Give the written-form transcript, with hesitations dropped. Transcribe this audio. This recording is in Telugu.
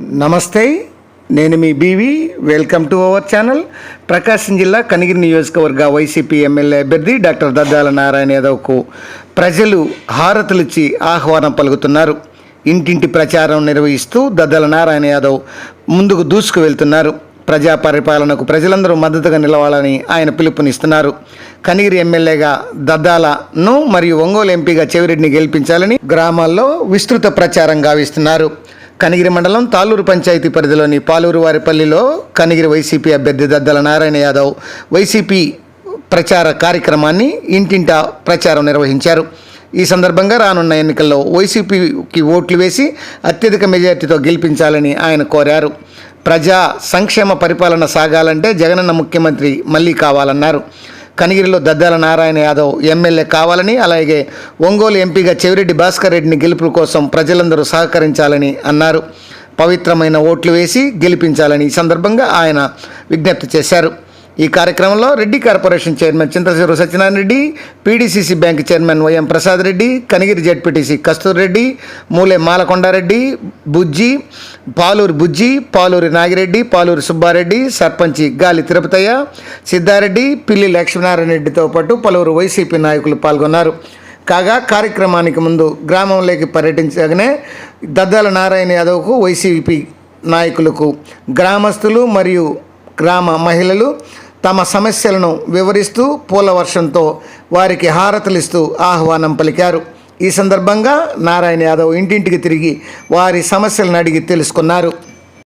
నమస్తే, నేను మీ BV. Welcome to our channel. Prakasam జిల్లా కనిగిరి నియోజకవర్గ వైసీపీ ఎమ్మెల్యే అభ్యర్థి డాక్టర్ దద్దాల నారాయణ యాదవ్కు ప్రజలు హారతులిచ్చి ఆహ్వానం పలుకుతున్నారు. ఇంటింటి ప్రచారం నిర్వహిస్తూ దద్దాల నారాయణ యాదవ్ ముందుకు దూసుకు వెళ్తున్నారు. ప్రజా పరిపాలనకు ప్రజలందరూ మద్దతుగా నిలవాలని ఆయన పిలుపునిస్తున్నారు. కనిగిరి ఎమ్మెల్యేగా దద్దాలను మరియు ఒంగోలు ఎంపీగా చెవిరెడ్డిని గెలిపించాలని గ్రామాల్లో విస్తృత ప్రచారం గావిస్తున్నారు. కనిగిరి మండలం తాళ్ళూరు పంచాయతీ పరిధిలోని పాలూరు వారిపల్లిలో కనిగిరి వైసీపీ అభ్యర్థి దద్దాల నారాయణ యాదవ్ వైసీపీ ప్రచార కార్యక్రమాన్ని ఇంటింటా ప్రచారం నిర్వహించారు. ఈ సందర్భంగా రానున్న ఎన్నికల్లో వైసీపీకి ఓట్లు వేసి అత్యధిక మెజార్టీతో గెలిపించాలని ఆయన కోరారు. ప్రజా సంక్షేమ పరిపాలన సాగాలంటే జగనన్న ముఖ్యమంత్రి మళ్ళీ కావాలన్నారు. కనిగిరిలో దద్దాల నారాయణ యాదవ్ ఎమ్మెల్యే కావాలని, అలాగే ఒంగోలు ఎంపీగా చెవిరెడ్డి భాస్కర్ రెడ్డిని గెలుపు కోసం ప్రజలందరూ సహకరించాలని అన్నారు. పవిత్రమైన ఓట్లు వేసి గెలిపించాలని ఈ సందర్భంగా ఆయన విజ్ఞప్తి చేశారు. ఈ కార్యక్రమంలో Reddy corporation chairman Chintasheru Satyanarayana Reddy, PDCC bank chairman YM Prasad Reddy, Kanigiri ZPTC Kasthur Reddy, Moole Malakondareddy, Bujji, Paluri Nagireddy, Paluri Subbareddy, సర్పంచి గాలి తిరుపతయ్య, సిద్ధారెడ్డి, పిల్లి లక్ష్మీనారాయణ రెడ్డితో పాటు పలువురు వైసీపీ నాయకులు పాల్గొన్నారు. కాగా కార్యక్రమానికి ముందు గ్రామంలోకి పర్యటించగానే దద్దాల నారాయణ యాదవ్కు వైసీపీ నాయకులకు గ్రామస్తులు మరియు గ్రామ మహిళలు తమ సమస్యలను వివరిస్తూ పూల వర్షంతో వారికి హారతులిస్తూ ఆహ్వానం పలికారు. ఈ సందర్భంగా నారాయణ యాదవ్ ఇంటింటికి తిరిగి వారి సమస్యలను అడిగి తెలుసుకున్నారు.